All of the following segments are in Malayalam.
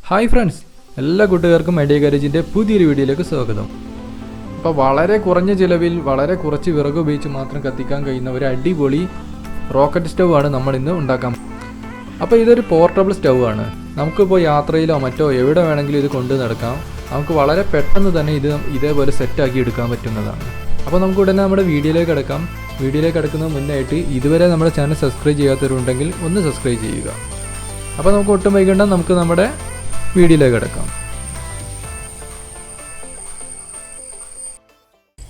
ഹായ് ഫ്രണ്ട്സ്, എല്ലാ കൂട്ടുകാർക്കും ഐഡിയ ഗാരേജിൻ്റെ പുതിയൊരു വീഡിയോയിലേക്ക് സ്വാഗതം. അപ്പോൾ വളരെ കുറഞ്ഞ ചിലവിൽ വളരെ കുറച്ച് വിറക് ഉപയോഗിച്ച് മാത്രം കത്തിക്കാൻ കഴിയുന്ന ഒരു അടിപൊളി റോക്കറ്റ് സ്റ്റൗ ആണ് നമ്മളിന്ന് ഉണ്ടാക്കാൻ. അപ്പോൾ ഇതൊരു പോർട്ടബിൾ സ്റ്റൗ ആണ്. നമുക്കിപ്പോൾ യാത്രയിലോ മറ്റോ എവിടെ വേണമെങ്കിലും ഇത് കൊണ്ടു നടക്കാം. നമുക്ക് വളരെ പെട്ടെന്ന് തന്നെ ഇതേപോലെ സെറ്റാക്കി എടുക്കാൻ പറ്റുന്നതാണ്. അപ്പോൾ നമുക്ക് ഉടനെ നമ്മുടെ വീഡിയോയിലേക്ക് കിടക്കാം. വീഡിയോയിലേക്ക് കിടക്കുന്നതിന് മുന്നായിട്ട് ഇതുവരെ നമ്മുടെ ചാനൽ സബ്സ്ക്രൈബ് ചെയ്യാത്തവരുണ്ടെങ്കിൽ ഒന്ന് സബ്സ്ക്രൈബ് ചെയ്യുക. അപ്പോൾ നമുക്ക് ഒട്ടും വൈകണ്ട, നമുക്ക് നമ്മുടെ വീഡിയോയിലേക്ക് കിടക്കാം.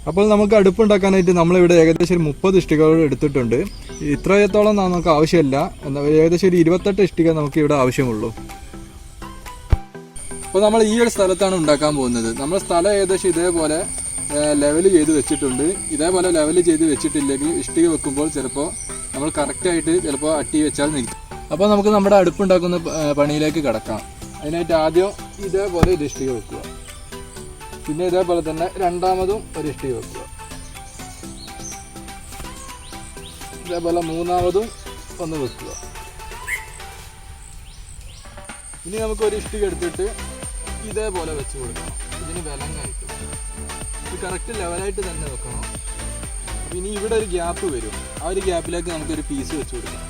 അപ്പോൾ നമുക്ക് അടുപ്പുണ്ടാക്കാനായിട്ട് നമ്മളിവിടെ ഏകദേശം 30 ഇഷ്ടികകൾ എടുത്തിട്ടുണ്ട്. ഇത്രയത്തോളം നമുക്ക് ആവശ്യമില്ല, എന്നാൽ ഏകദേശം ഒരു 28 ഇഷ്ടിക നമുക്ക് ഇവിടെ ആവശ്യമുള്ളൂ. അപ്പോൾ നമ്മൾ ഈ ഒരു സ്ഥലത്താണ് ഉണ്ടാക്കാൻ പോകുന്നത്. നമ്മൾ സ്ഥലം ഏകദേശം ഇതേപോലെ ലെവൽ ചെയ്ത് വെച്ചിട്ടുണ്ട്. ഇതേപോലെ ലെവൽ ചെയ്ത് വെച്ചിട്ടില്ലെങ്കിൽ ഇഷ്ടിക വെക്കുമ്പോൾ ചിലപ്പോൾ നമ്മൾ കറക്റ്റായിട്ട് ചിലപ്പോൾ അട്ടി വെച്ചാൽ നിൽക്കും. അപ്പോൾ നമുക്ക് നമ്മുടെ അടുപ്പുണ്ടാക്കുന്ന പണിയിലേക്ക് കിടക്കാം. അതിനായിട്ട് ആദ്യം ഇതേപോലെ ഒരു ഇഷ്ടിക വെക്കുക, പിന്നെ ഇതേപോലെ തന്നെ രണ്ടാമതും ഒരു ഇഷ്ടിക വെക്കുക, ഇതേപോലെ മൂന്നാമതും ഒന്ന് വെക്കുക. ഇനി നമുക്ക് ഒരു ഇഷ്ടിക എടുത്തിട്ട് ഇതേപോലെ വെച്ച് കൊടുക്കണം. ഇതിന് വിലങ്ങായിട്ട് ഇത് കറക്റ്റ് ലെവലായിട്ട് തന്നെ വെക്കണം. ഇനി ഇവിടെ ഒരു ഗ്യാപ്പ് വരും, ആ ഒരു ഗ്യാപ്പിലേക്ക് നമുക്കൊരു പീസ് വെച്ച് കൊടുക്കണം.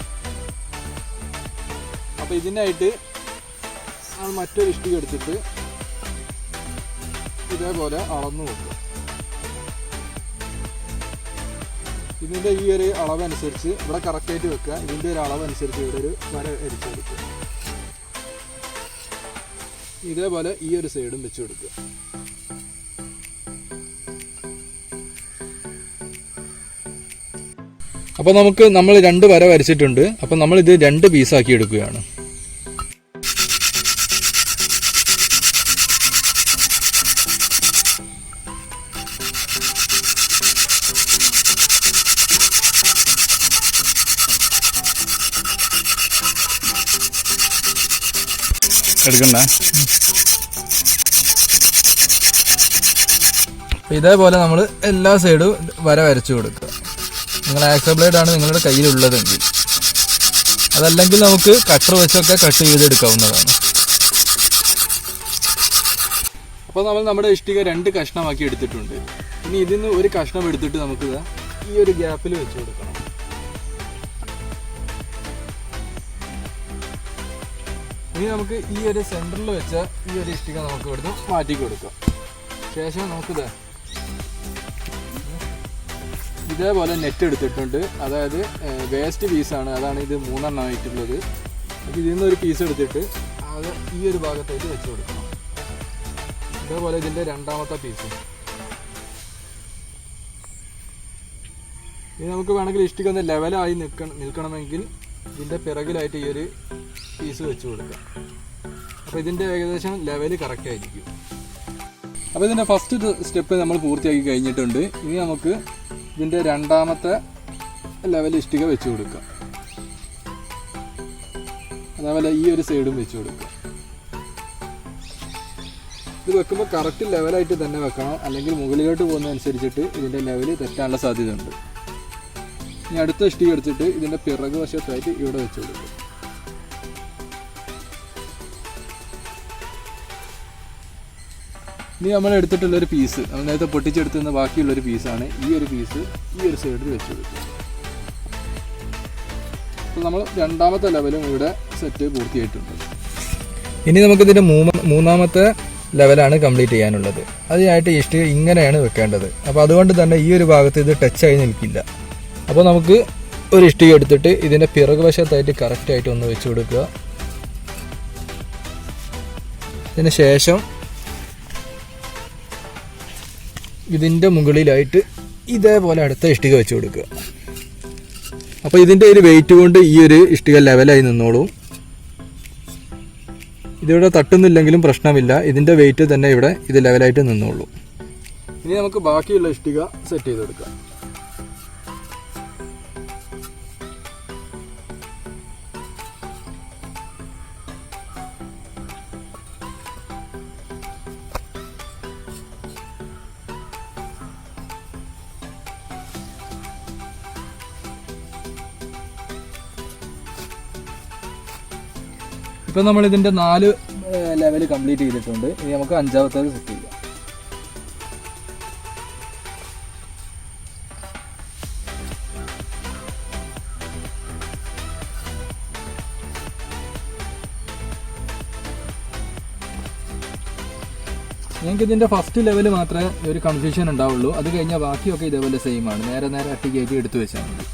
അപ്പോൾ ഇതിനായിട്ട് നമ്മൾ മറ്റൊരു ഇഷ്ടിക എടുത്തിട്ട് ഇതേപോലെ അളന്നു വെക്കുക. ഇതിൻ്റെ ഈ ഒരു അളവനുസരിച്ച് ഇവിടെ കറക്റ്റായിട്ട് വെക്കുക. ഇതിൻ്റെ ഒരു അളവനുസരിച്ച് ഇവിടെ ഒരു വര അരിച്ചു കൊടുക്കുക. ഇതേപോലെ ഈ ഒരു സൈഡും വെച്ച് കൊടുക്കുക. അപ്പോൾ നമ്മൾ 2 വര വരച്ചിട്ടുണ്ട്. അപ്പോൾ നമ്മളിത് 2 പീസാക്കി എടുക്കുകയാണ്. എടുക്കണ്ട. ഇതേപോലെ നമ്മൾ എല്ലാ സൈഡും വര വരച്ചു കൊടുക്കുക. നിങ്ങൾ ആക്സോ ബ്ലേഡ് ആണ് നിങ്ങളുടെ കയ്യിലുള്ളതെങ്കിൽ, അതല്ലെങ്കിൽ നമുക്ക് കട്ടർ വെച്ചൊക്കെ കട്ട് ചെയ്തെടുക്കാവുന്നതാണ്. അപ്പോൾ നമ്മൾ നമ്മുടെ ഇഷ്ടിക 2 കഷ്ണമാക്കി എടുത്തിട്ടുണ്ട്. ഇനി ഇതിന് ഒരു കഷ്ണം എടുത്തിട്ട് നമുക്ക് ഈ ഒരു ഗ്യാപ്പിൽ വെച്ച് കൊടുക്കണം. ഇനി നമുക്ക് ഈ ഒരു സെൻറ്ററിൽ വെച്ച ഈ ഒരു ഇഷ്ടിക നമുക്ക് ഇവിടുന്ന് മാറ്റി കൊടുക്കാം. ശേഷം നമുക്കിത് ഇതേപോലെ നെറ്റ് എടുത്തിട്ടുണ്ട്, അതായത് വേസ്റ്റ് പീസാണ്, അതാണ് ഇത് 3 എണ്ണം ആയിട്ടുള്ളത്. അപ്പോൾ ഇതിൽ നിന്നൊരു പീസ് എടുത്തിട്ട് അത് ഈ ഒരു ഭാഗത്തായിട്ട് വെച്ച് കൊടുക്കണം. ഇതേപോലെ ഇതിൻ്റെ രണ്ടാമത്തെ പീസ്. ഇനി നമുക്ക് വേണമെങ്കിൽ ഇഷ്ടിക ഒന്ന് ലെവലായി നിൽക്കണമെങ്കിൽ ഇതിൻ്റെ പിറകിലായിട്ട് ഈ ഒരു പീസ് വെച്ച് കൊടുക്കാം. അപ്പോൾ ഇതിൻ്റെ ഏകദേശം ലെവൽ കറക്റ്റ് ആയിരിക്കും. അപ്പോൾ ഇതിൻ്റെ ഫസ്റ്റ് സ്റ്റെപ്പ് നമ്മൾ പൂർത്തിയാക്കി കഴിഞ്ഞിട്ടുണ്ട്. ഇനി നമുക്ക് ഇതിൻ്റെ രണ്ടാമത്തെ ലെവൽ ഇഷ്ടിക വെച്ച് കൊടുക്കാം. അതേപോലെ ഈ ഒരു സൈഡും വെച്ച് കൊടുക്കുക. ഇത് വെക്കുമ്പോൾ കറക്റ്റ് ലെവലായിട്ട് തന്നെ വെക്കണം, അല്ലെങ്കിൽ മുകളിലോട്ട് പോകുന്നതനുസരിച്ചിട്ട് ഇതിൻ്റെ ലെവൽ തെറ്റാനുള്ള സാധ്യതയുണ്ട്. ഇനി അടുത്ത ഇഷ്ടിക എടുത്തിട്ട് ഇതിൻ്റെ പിറകു വശത്തായിട്ട് ഇവിടെ വെച്ച് കൊടുക്കുക. ഇനി നമ്മൾ എടുത്തിട്ടുള്ളൊരു പീസ്, നമ്മൾ നേരത്തെ പൊട്ടിച്ചെടുത്തുന്ന ബാക്കിയുള്ളൊരു പീസാണ് ഈ ഒരു പീസ് ഈ ഒരു സൈഡിൽ വെച്ച് കൊടുക്കുക. അപ്പോൾ നമ്മൾ രണ്ടാമത്തെ ലെവലും ഇവിടെ സെറ്റ് പൂർത്തിയായിട്ടുണ്ട്. ഇനി നമുക്കിതിൻ്റെ മൂന്നാമത്തെ ലെവലാണ് കംപ്ലീറ്റ് ചെയ്യാനുള്ളത്. അതിനായിട്ട് ഇഷ്ടിക ഇങ്ങനെയാണ് വെക്കേണ്ടത്. അപ്പോൾ അതുകൊണ്ട് തന്നെ ഈ ഒരു ഭാഗത്ത് ഇത് ടച്ചായി നിൽക്കില്ല. അപ്പോൾ നമുക്ക് ഒരു ഇഷ്ടിക എടുത്തിട്ട് ഇതിൻ്റെ പിറകുവശത്തായിട്ട് കറക്റ്റായിട്ട് ഒന്ന് വെച്ച് കൊടുക്കുക. ഇതിന് ശേഷം ഇതിൻ്റെ മുകളിലായിട്ട് ഇതേപോലെ അടുത്ത ഇഷ്ടിക വെച്ച് കൊടുക്കുക. അപ്പോൾ ഇതിൻ്റെ ഒരു വെയിറ്റ് കൊണ്ട് ഈ ഒരു ഇഷ്ടിക ലെവലായി നിന്നോളും. ഇതിവിടെ തട്ടുന്നില്ലെങ്കിലും പ്രശ്നമില്ല, ഇതിൻ്റെ വെയിറ്റ് തന്നെ ഇവിടെ ഇത് ലെവലായിട്ട് നിന്നോളൂ. ഇനി നമുക്ക് ബാക്കിയുള്ള ഇഷ്ടിക സെറ്റ് ചെയ്ത് കൊടുക്കാം. ഇപ്പോൾ നമ്മൾ ഇതിൻ്റെ 4 ലെവൽ കംപ്ലീറ്റ് ചെയ്തിട്ടുണ്ട്. ഇനി നമുക്ക് 5ാമത്തേത് സെറ്റ് ചെയ്യാം. ഞങ്ങൾക്ക് ഇതിൻ്റെ ഫസ്റ്റ് ലെവൽ മാത്രമേ ഒരു കൺഫ്യൂഷൻ ഉണ്ടാവുള്ളൂ. അത് കഴിഞ്ഞാൽ ബാക്കിയൊക്കെ ഇതേപോലെ സെയിം ആണ്. നേരെ അട്ടി കയറ്റി എടുത്തു വെച്ചാൽ മതി.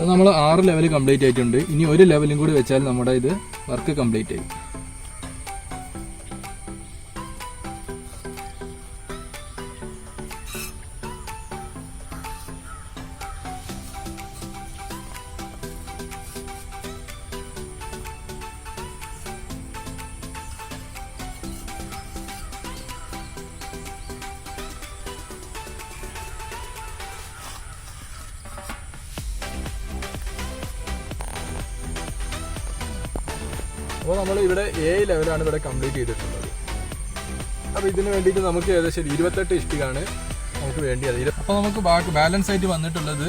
അത് നമ്മൾ 6 ലെവൽ കംപ്ലീറ്റ് ആയിട്ടുണ്ട്. ഇനി ഒരു ലെവലും കൂടി വെച്ചാൽ നമ്മുടെ ഇത് വർക്ക് കംപ്ലീറ്റ് ആയി. അപ്പോൾ നമ്മൾ ഇവിടെ 7 ലെവലാണ് ഇവിടെ കംപ്ലീറ്റ് ചെയ്തിട്ടുള്ളത്. അപ്പോൾ ഇതിന് വേണ്ടിയിട്ട് നമുക്ക് ഏകദേശം 28 ഇഷ്ടികയാണ് നമുക്ക് വേണ്ടിയത്. അപ്പോൾ നമുക്ക് ബാലൻസ് ആയിട്ട് വന്നിട്ടുള്ളത്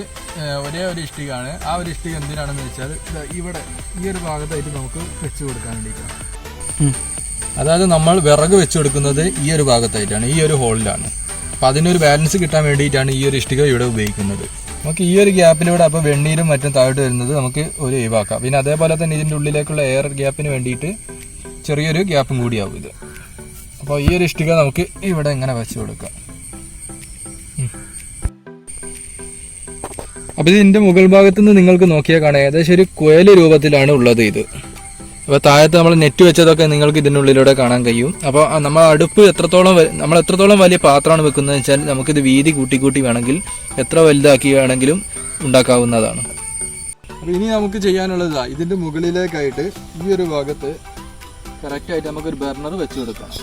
ഒരേ ഒരു ഇഷ്ടികയാണ്. ആ ഒരു ഇഷ്ടിക എന്തിനാണെന്ന് വെച്ചാൽ ഇവിടെ ഈ ഒരു ഭാഗത്തായിട്ട് നമുക്ക് വെച്ച് കൊടുക്കാൻ വേണ്ടിയിട്ടാണ്. അതായത് നമ്മൾ വിറക് വെച്ച് കൊടുക്കുന്നത് ഈ ഒരു ഭാഗത്തായിട്ടാണ്, ഈ ഒരു ഹോളിലാണ്. അപ്പോൾ അതിനൊരു ബാലൻസ് കിട്ടാൻ വേണ്ടിയിട്ടാണ് ഈ ഒരു ഇഷ്ടിക ഇവിടെ ഉപയോഗിക്കുന്നത്. നമുക്ക് ഈ ഒരു ഗ്യാപ്പിലൂടെ അപ്പോൾ വെണ്ണീരും മറ്റും താഴോട്ട് വരുന്നത് നമുക്ക് ഒരു ഒഴിവാക്കാം. പിന്നെ അതേപോലെ തന്നെ ഇതിൻ്റെ ഉള്ളിലേക്കുള്ള എയർ ഗ്യാപ്പിന് വേണ്ടിയിട്ട് ചെറിയൊരു ഗ്യാപ്പും കൂടിയാവും ഇത്. അപ്പോൾ ഈ ഒരു ഇഷ്ടിക നമുക്ക് ഇവിടെ ഇങ്ങനെ വെച്ച് കൊടുക്കാം. അപ്പോൾ ഇതിൻ്റെ മുകൾ ഭാഗത്ത് നിന്ന് നിങ്ങൾക്ക് നോക്കിയാൽ കാണാം ഏകദേശം ഒരു കുഴൽ രൂപത്തിലാണ് ഉള്ളത് ഇത്. അപ്പോൾ താഴത്ത് നമ്മൾ നെറ്റ് വെച്ചതൊക്കെ നിങ്ങൾക്ക് ഇതിനുള്ളിലൂടെ കാണാൻ കഴിയും. അപ്പോൾ നമ്മൾ അടുപ്പ് എത്രത്തോളം വലിയ പാത്രമാണ് വെക്കുന്നത് വെച്ചാൽ നമുക്കിത് വീതി കൂട്ടി വേണമെങ്കിൽ എത്ര വലുതാക്കി വേണമെങ്കിലും ഉണ്ടാക്കാവുന്നതാണ്. അപ്പോൾ ഇനി നമുക്ക് ചെയ്യാനുള്ളത് ഇതിൻ്റെ മുകളിലേക്കായിട്ട് ഈ ഒരു ഭാഗത്ത് കറക്റ്റായിട്ട് നമുക്കൊരു ബർണർ വെച്ച് കൊടുക്കണം.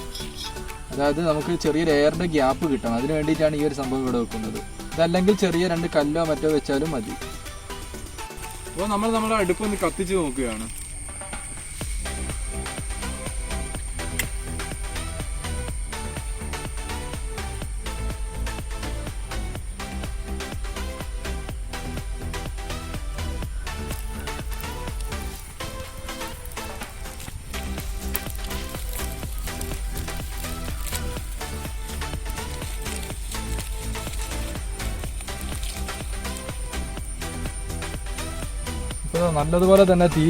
അതായത് നമുക്ക് ചെറിയൊരു എയറിൻ്റെ ഗ്യാപ്പ് കിട്ടണം. അതിന് വേണ്ടിയിട്ടാണ് ഈ ഒരു സംഭവം ഇവിടെ വെക്കുന്നത്. അതല്ലെങ്കിൽ ചെറിയ 2 കല്ലോ മറ്റോ വെച്ചാലും മതി. അപ്പോൾ നമ്മുടെ അടുപ്പ് ഒന്ന് കത്തിച്ച് നോക്കുകയാണ്. ഇപ്പോൾ നല്ലതുപോലെ തന്നെ തീ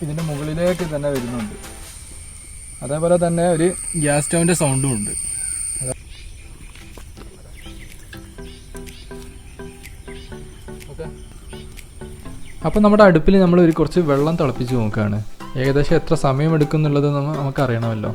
ഇതിൻ്റെ മുകളിലേക്ക് തന്നെ വരുന്നുണ്ട്. അതേപോലെ തന്നെ ഒരു ഗ്യാസ് സ്റ്റൗവിൻ്റെ സൗണ്ടും ഉണ്ട്. അപ്പോൾ നമ്മുടെ അടുപ്പിൽ നമ്മൾ കുറച്ച് വെള്ളം തിളപ്പിച്ച് നോക്കുകയാണ്. ഏകദേശം എത്ര സമയം എടുക്കും എന്നുള്ളത് നമുക്ക് അറിയണമല്ലോ.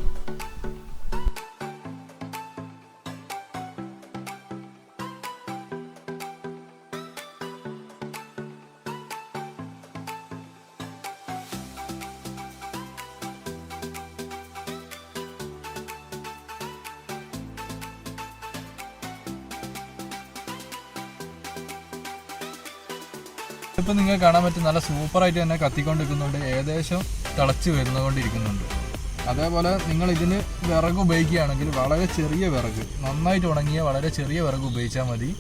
ഇപ്പം നിങ്ങൾക്ക് കാണാൻ പറ്റും നല്ല സൂപ്പറായിട്ട് തന്നെ കത്തിക്കൊണ്ടിരിക്കുന്നുണ്ട്. ഏകദേശം തിളച്ച് വരുന്നുകൊണ്ടിരിക്കുന്നുണ്ട്. അതേപോലെ നിങ്ങൾ ഇതിന് വിറക് ഉപയോഗിക്കുകയാണെങ്കിൽ വളരെ ചെറിയ വിറക്, നന്നായിട്ട് ഉണങ്ങിയ വളരെ ചെറിയ വിറക് ഉപയോഗിച്ചാൽ മതി.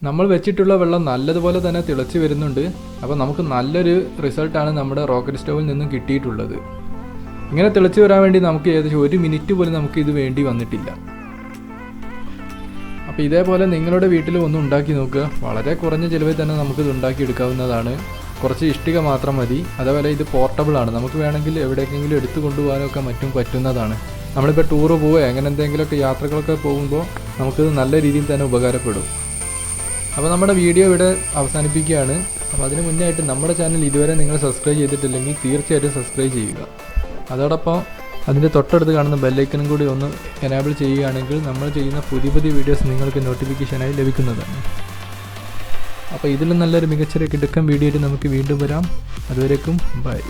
നമ്മൾ വെച്ചിട്ടുള്ള വെള്ളം നല്ലതുപോലെ തന്നെ തിളച്ച് വരുന്നുണ്ട്. അപ്പോൾ നമുക്ക് നല്ലൊരു റിസൾട്ടാണ് നമ്മുടെ റോക്കറ്റ് സ്റ്റൗവിൽ നിന്നും കിട്ടിയിട്ടുള്ളത്. ഇങ്ങനെ തിളച്ച് വരാൻ വേണ്ടി നമുക്ക് ഏകദേശം 1 മിനിറ്റ് പോലും നമുക്ക് ഇത് വേണ്ടി വന്നിട്ടില്ല. അപ്പോൾ ഇതേപോലെ നിങ്ങളുടെ വീട്ടിൽ ഒന്ന് ഉണ്ടാക്കി നോക്കുക. വളരെ കുറഞ്ഞ ചിലവിൽ തന്നെ നമുക്കിത് ഉണ്ടാക്കിയെടുക്കാവുന്നതാണ്. കുറച്ച് ഇഷ്ടിക മാത്രം മതി. അതേപോലെ ഇത് പോർട്ടബിൾ ആണ്. നമുക്ക് വേണമെങ്കിൽ എവിടേക്കെങ്കിലും എടുത്തു കൊണ്ടുപോകാനൊക്കെ മറ്റും പറ്റുന്നതാണ്. നമ്മളിപ്പോൾ ടൂറ് പോവുക അങ്ങനെ എന്തെങ്കിലുമൊക്കെ യാത്രകളൊക്കെ പോകുമ്പോൾ നമുക്കിത് നല്ല രീതിയിൽ തന്നെ ഉപകാരപ്പെടും. അപ്പോൾ നമ്മുടെ വീഡിയോ ഇവിടെ അവസാനിപ്പിക്കുകയാണ്. അപ്പോൾ അതിന് മുന്നേ ആയിട്ട് നമ്മുടെ ചാനൽ ഇതുവരെ നിങ്ങൾ സബ്സ്ക്രൈബ് ചെയ്തിട്ടില്ലെങ്കിൽ തീർച്ചയായിട്ടും സബ്സ്ക്രൈബ് ചെയ്യുക. അതോടൊപ്പം അതിൻ്റെ തൊട്ടടുത്ത് കാണുന്ന ബെല്ലൈക്കനും കൂടി ഒന്ന് എനേബിൾ ചെയ്യുകയാണെങ്കിൽ നമ്മൾ ചെയ്യുന്ന പുതിയ വീഡിയോസ് നിങ്ങൾക്ക് നോട്ടിഫിക്കേഷനായി ലഭിക്കുന്നതാണ്. അപ്പോൾ ഇതിലും നല്ലൊരു മികച്ചൊരു കിടുക്കൻ വീഡിയോയിൽ നമുക്ക് വീണ്ടും വരാം. അതുവരേക്കും ബൈ.